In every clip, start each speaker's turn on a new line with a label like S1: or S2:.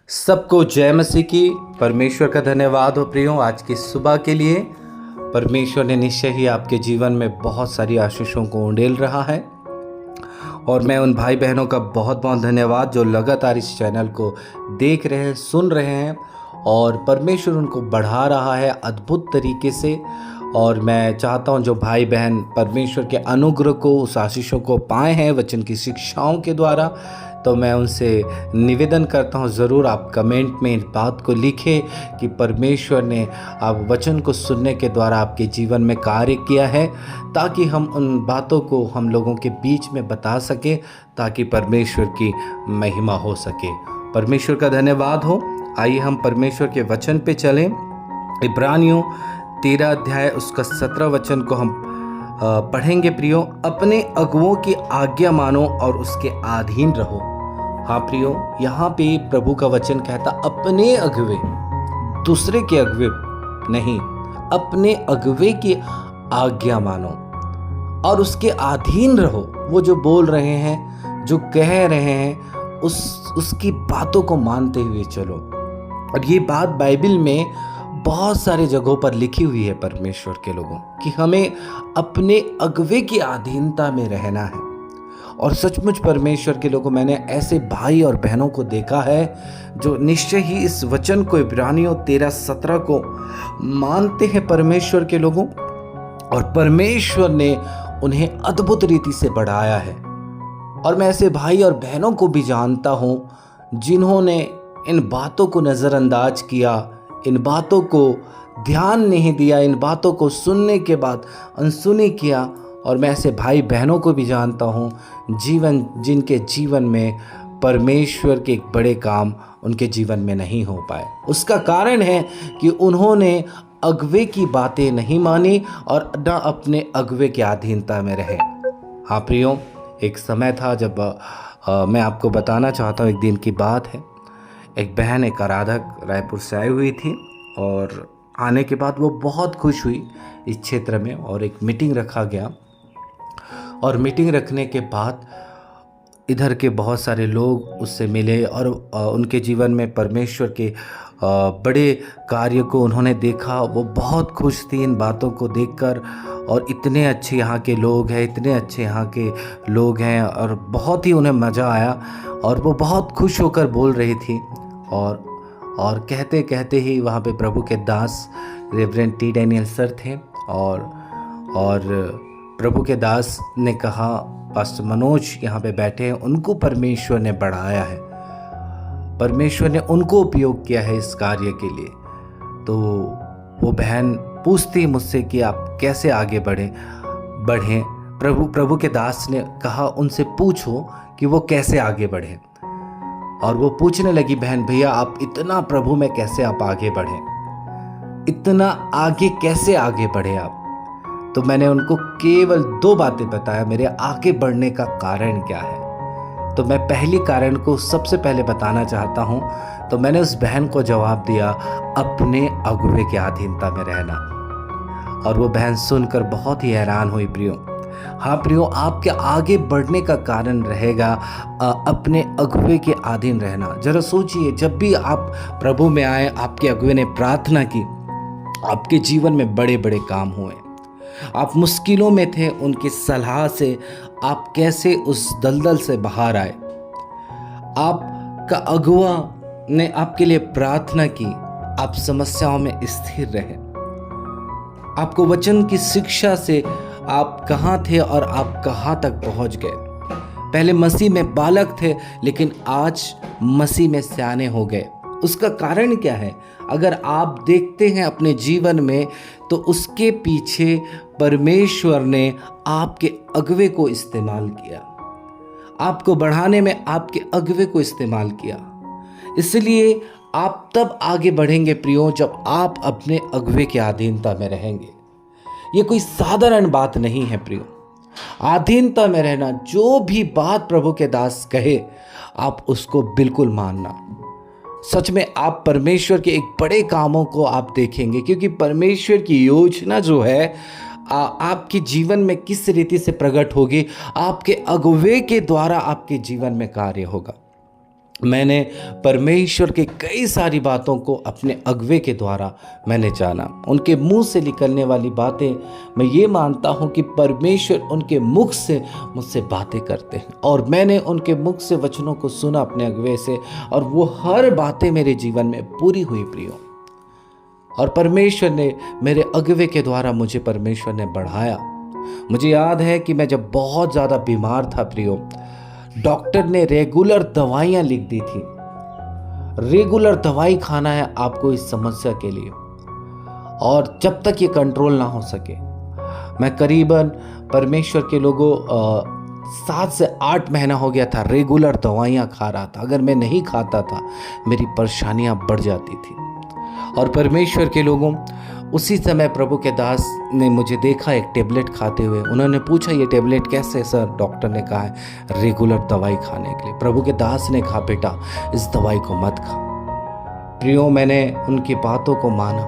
S1: सबको जय मसीह की। परमेश्वर का धन्यवाद हो प्रियो आज की सुबह के लिए। परमेश्वर ने निश्चय ही आपके जीवन में बहुत सारी आशीषों को उंडेल रहा है और मैं उन भाई बहनों का बहुत बहुत धन्यवाद जो लगातार इस चैनल को देख रहे हैं, सुन रहे हैं और परमेश्वर उनको बढ़ा रहा है अद्भुत तरीके से। और मैं चाहता हूं जो भाई बहन परमेश्वर के अनुग्रह को, उस आशीषों को पाए हैं वचन की शिक्षाओं के द्वारा, तो मैं उनसे निवेदन करता हूं ज़रूर आप कमेंट में इस बात को लिखें कि परमेश्वर ने आप वचन को सुनने के द्वारा आपके जीवन में कार्य किया है, ताकि हम उन बातों को हम लोगों के बीच में बता सकें, ताकि परमेश्वर की महिमा हो सके। परमेश्वर का धन्यवाद हो। आइए हम परमेश्वर के वचन पे चलें। इब्रानियों 13 अध्याय उसका 17 वचन को हम पढ़ेंगे प्रियो। अपने अगुओं की आज्ञा मानो और उसके अधीन रहो। हाँ प्रियो, यहाँ पे प्रभु का वचन कहता अपने अगुवे, दूसरे के अगुवे नहीं, अपने अगुवे की आज्ञा मानो और उसके अधीन रहो। वो जो बोल रहे हैं, जो कह रहे हैं, उसकी बातों को मानते हुए चलो। और ये बात बाइबल में बहुत सारे जगहों पर लिखी हुई है परमेश्वर के लोगों कि हमें अपने अगुवे की अधीनता में रहना है। और सचमुच परमेश्वर के लोगों, मैंने ऐसे भाई और बहनों को देखा है जो निश्चय ही इस वचन को, इब्रानियों 13:17 को मानते हैं परमेश्वर के लोगों, और परमेश्वर ने उन्हें अद्भुत रीति से बढ़ाया है। और मैं ऐसे भाई और बहनों को भी जानता हूँ जिन्होंने इन बातों को नज़रअंदाज किया, इन बातों को ध्यान नहीं दिया, इन बातों को सुनने के बाद अनसुनी किया। और मैं ऐसे भाई बहनों को भी जानता हूँ जिनके जीवन में परमेश्वर के एक बड़े काम उनके जीवन में नहीं हो पाए। उसका कारण है कि उन्होंने अगुवे की बातें नहीं मानी और न अपने अगुवे की अधीनता में रहे। हाँ प्रियो, एक समय था जब मैं आपको बताना चाहता हूँ, एक दिन की बात है। एक बहन, एक आराधक रायपुर से आई हुई थी और आने के बाद वो बहुत खुश हुई इस क्षेत्र में, और एक मीटिंग रखा गया। और मीटिंग रखने के बाद इधर के बहुत सारे लोग उससे मिले और उनके जीवन में परमेश्वर के बड़े कार्य को उन्होंने देखा। वो बहुत खुश थी इन बातों को देखकर, और इतने अच्छे यहाँ के लोग हैं, इतने अच्छे यहाँ के लोग हैं, और बहुत ही उन्हें मज़ा आया। और वो बहुत खुश होकर बोल रही थी। और कहते कहते ही वहाँ पे प्रभु के दास रेवरेंड टी डैनियल सर थे, और प्रभु के दास ने कहा, पास्टर मनोज यहाँ पे बैठे हैं, उनको परमेश्वर ने बढ़ाया है, परमेश्वर ने उनको उपयोग किया है इस कार्य के लिए। तो वो बहन पूछती मुझसे कि आप कैसे आगे बढ़ें। प्रभु के दास ने कहा उनसे पूछो कि वो कैसे आगे बढ़ें। और वो पूछने लगी, बहन भैया आप इतना प्रभु में कैसे आप आगे बढ़ें, इतना आगे कैसे आगे बढ़े आप। तो मैंने उनको केवल 2 बातें बताया, मेरे आगे बढ़ने का कारण क्या है। तो मैं पहली कारण को सबसे पहले बताना चाहता हूँ। तो मैंने उस बहन को जवाब दिया, अपने अगुवे की अधीनता में रहना। और वो बहन सुनकर बहुत ही हैरान हुई प्रियो। हाँ प्रियो, आपके आगे बढ़ने का कारण रहेगा अपने अगुवे के अधीन रहना। जरा सोचिए, जब भी आप प्रभु में आए, आपके अगुवे ने प्रार्थना की, आपके जीवन में बड़े बड़े काम हुए। आप मुश्किलों में थे, उनकी सलाह से आप कैसे उस दलदल से बाहर आए। आपका अगुवा ने आपके लिए प्रार्थना की, आप समस्याओं में स्थिर रहे। आपको वचन की शिक्षा से आप कहाँ थे और आप कहाँ तक पहुँच गए। पहले मसीह में बालक थे, लेकिन आज मसीह में सयाने हो गए। उसका कारण क्या है? अगर आप देखते हैं अपने जीवन में, तो उसके पीछे परमेश्वर ने आपके अगुवे को इस्तेमाल किया, आपको बढ़ाने में आपके अगुवे को इस्तेमाल किया। इसलिए आप तब आगे बढ़ेंगे प्रियो, जब आप अपने अगुवे की अधीनता में रहेंगे। ये कोई साधारण बात नहीं है प्रियो। अधीनता में रहना, जो भी बात प्रभु के दास कहे आप उसको बिल्कुल मानना। सच में आप परमेश्वर के एक बड़े कामों को आप देखेंगे, क्योंकि परमेश्वर की योजना जो है आपके जीवन में किस रीति से प्रकट होगी, आपके अगुवे के द्वारा आपके जीवन में कार्य होगा। मैंने परमेश्वर की कई सारी बातों को अपने अगुवे के द्वारा मैंने जाना। उनके मुंह से निकलने वाली बातें, मैं ये मानता हूँ कि परमेश्वर उनके मुख से मुझसे बातें करते हैं, और मैंने उनके मुख से वचनों को सुना अपने अगुवे से, और वो हर बातें मेरे जीवन में पूरी हुई प्रियो। और परमेश्वर ने मेरे अगुवे के द्वारा मुझे परमेश्वर ने बढ़ाया। मुझे याद है कि मैं जब बहुत ज़्यादा बीमार था प्रियो, डॉक्टर ने रेगुलर दवाइयाँ लिख दी थी। रेगुलर दवाई खाना है आपको इस समस्या के लिए, और जब तक ये कंट्रोल ना हो सके। मैं करीबन परमेश्वर के लोगों 7 से 8 महीना हो गया था रेगुलर दवाइयाँ खा रहा था। अगर मैं नहीं खाता था मेरी परेशानियाँ बढ़ जाती थी। और परमेश्वर के लोगों, उसी समय प्रभु के दास ने मुझे देखा एक टेबलेट खाते हुए। उन्होंने पूछा ये टेबलेट कैसे? सर, डॉक्टर ने कहा है रेगुलर दवाई खाने के लिए। प्रभु के दास ने कहा बेटा इस दवाई को मत खा। प्रियो, मैंने उनकी बातों को माना।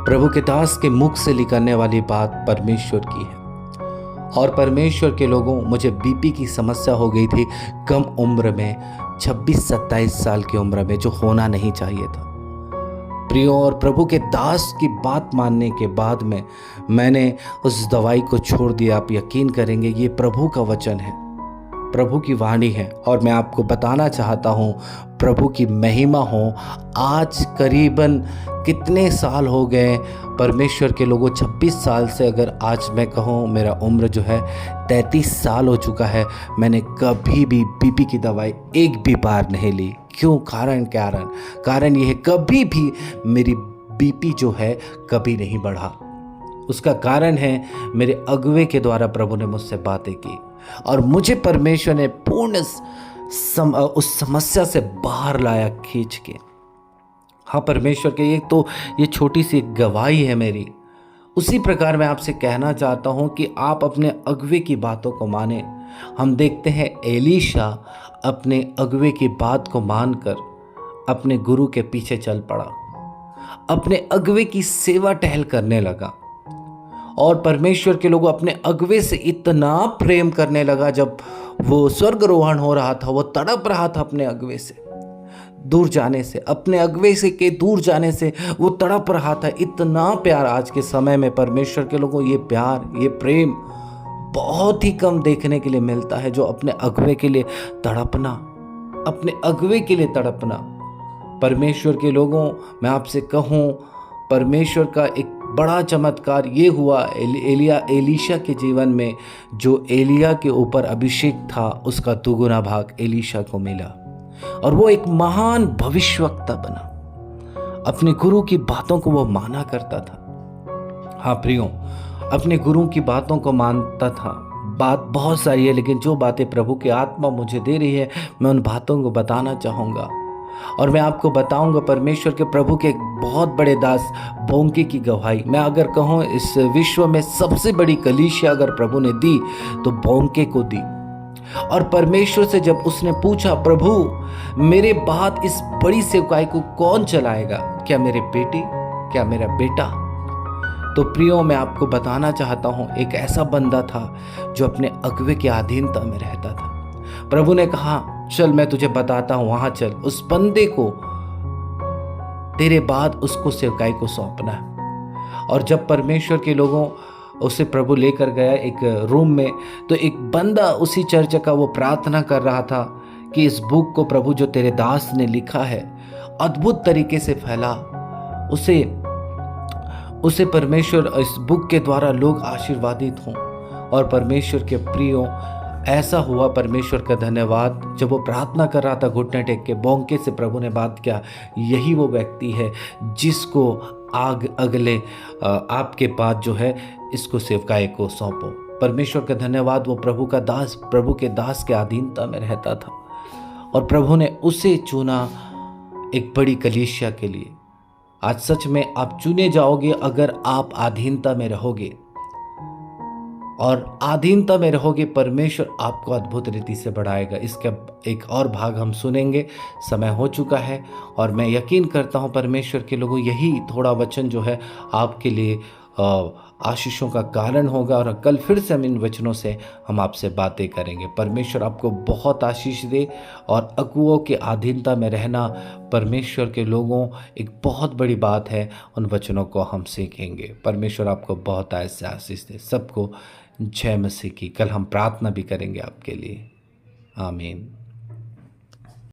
S1: प्रभु के दास के मुख से निकलने वाली बात परमेश्वर की है। और परमेश्वर के लोगों, मुझे बीपी की समस्या हो गई थी कम उम्र में, 26-27 साल की उम्र में, जो होना नहीं चाहिए था प्रियो। और प्रभु के दास की बात मानने के बाद में मैंने उस दवाई को छोड़ दिया। आप यकीन करेंगे ये प्रभु का वचन है, प्रभु की वाणी है। और मैं आपको बताना चाहता हूँ, प्रभु की महिमा हो। आज करीबन कितने साल हो गए परमेश्वर के लोगों, 26 साल से, अगर आज मैं कहूँ मेरा उम्र जो है 33 साल हो चुका है, मैंने कभी भी बीपी की दवाई एक भी बार नहीं ली। क्यों? कारण यह है, कभी भी मेरी बीपी जो है कभी नहीं बढ़ा। उसका कारण है मेरे अगुवे के द्वारा प्रभु ने मुझसे बातें की, और मुझे परमेश्वर ने पूर्ण उस समस्या से बाहर लाया खींच के। हाँ, परमेश्वर के ये छोटी सी गवाही है मेरी। उसी प्रकार मैं आपसे कहना चाहता हूँ कि आप अपने अगुवे की बातों को माने। हम देखते हैं एलीशा अपने अगुवे की बात को मानकर अपने गुरु के पीछे चल पड़ा, अपने अगुवे की सेवा टहल करने लगा। और परमेश्वर के लोग अपने अगुवे से इतना प्रेम करने लगा, जब वो स्वर्गारोहण हो रहा था, वो तड़प रहा था अपने अगुवे से दूर जाने से, अपने अगुवे से के दूर जाने से वो तड़प रहा था। इतना प्यार आज के समय में परमेश्वर के लोगों, ये प्यार, ये प्रेम बहुत ही कम देखने के लिए मिलता है, जो अपने अगुवे के लिए तड़पना, अपने अगुवे के लिए तड़पना। परमेश्वर के लोगों, मैं आपसे कहूँ, परमेश्वर का एक बड़ा चमत्कार ये हुआ एलीशा के जीवन में। जो एलिया के ऊपर अभिषेक था उसका दुगुना भाग एलीशा को मिला, और वो एक महान भविष्यवक्ता बना। अपने गुरु की बातों को वो माना करता था। हाँ प्रियो, अपने गुरु की बातों को मानता था। बात बहुत सारी है, लेकिन जो बातें प्रभु की आत्मा मुझे दे रही है, मैं उन बातों को बताना चाहूँगा। और मैं आपको बताऊंगा परमेश्वर के प्रभु के एक बहुत बड़े दास बोंके की गवाही। मैं अगर कहूँ इस विश्व में सबसे बड़ी कलीसिया अगर प्रभु ने दी तो बोंके को दी। और परमेश्वर से जब उसने पूछा, प्रभु मेरे बाद इस बड़ी सेवकाई को कौन चलाएगा? क्या मेरे बेटी, क्या मेरा बेटा? तो प्रियो, मैं आपको बताना चाहता हूँ, एक ऐसा बंदा था जो अपने अगुवे की अधीनता में रहता था। प्रभु ने कहा, चल मैं तुझे बताता हूं, वहां चल, उस बंदे को तेरे बाद उसको सेवकाई को सौंपना है। और जब परमेश्वर के लोगों उसे प्रभु लेकर गया एक रूम में, तो एक बंदा उसी चर्च का वो प्रार्थना कर रहा था कि इस बुक को प्रभु जो तेरे दास ने लिखा है अद्भुत तरीके से फैला, उसे परमेश्वर इस बुक के द्वारा लोग आशीर्वादित हों। और परमेश्वर के प्रियो, ऐसा हुआ। परमेश्वर का धन्यवाद। जब वो प्रार्थना कर रहा था घुटने टेक के, बोंके से प्रभु ने बात किया, यही वो व्यक्ति है जिसको अगले आपके बाद जो है इसको सेवकाई को सौंपो। परमेश्वर का धन्यवाद। वो प्रभु के दास के अधीनता में रहता था, और प्रभु ने उसे चुना एक बड़ी कलीसिया के लिए। आज सच में आप चुने जाओगे अगर आप अधीनता में रहोगे, और अधीनता में रहोगे, परमेश्वर आपको अद्भुत रीति से बढ़ाएगा। इसका एक और भाग हम सुनेंगे। समय हो चुका है, और मैं यकीन करता हूँ परमेश्वर के लोगों, यही थोड़ा वचन जो है आपके लिए आशीषों का कारण होगा और कल फिर से हम इन वचनों से हम आपसे बातें करेंगे। परमेश्वर आपको बहुत आशीष दे। और अगुओं की अधीनता में रहना परमेश्वर के लोगों एक बहुत बड़ी बात है। उन वचनों को हम सीखेंगे। परमेश्वर आपको बहुत ऐसे आशीष दे। सबको जय मसीह की। कल हम प्रार्थना भी करेंगे आपके लिए। आमीन।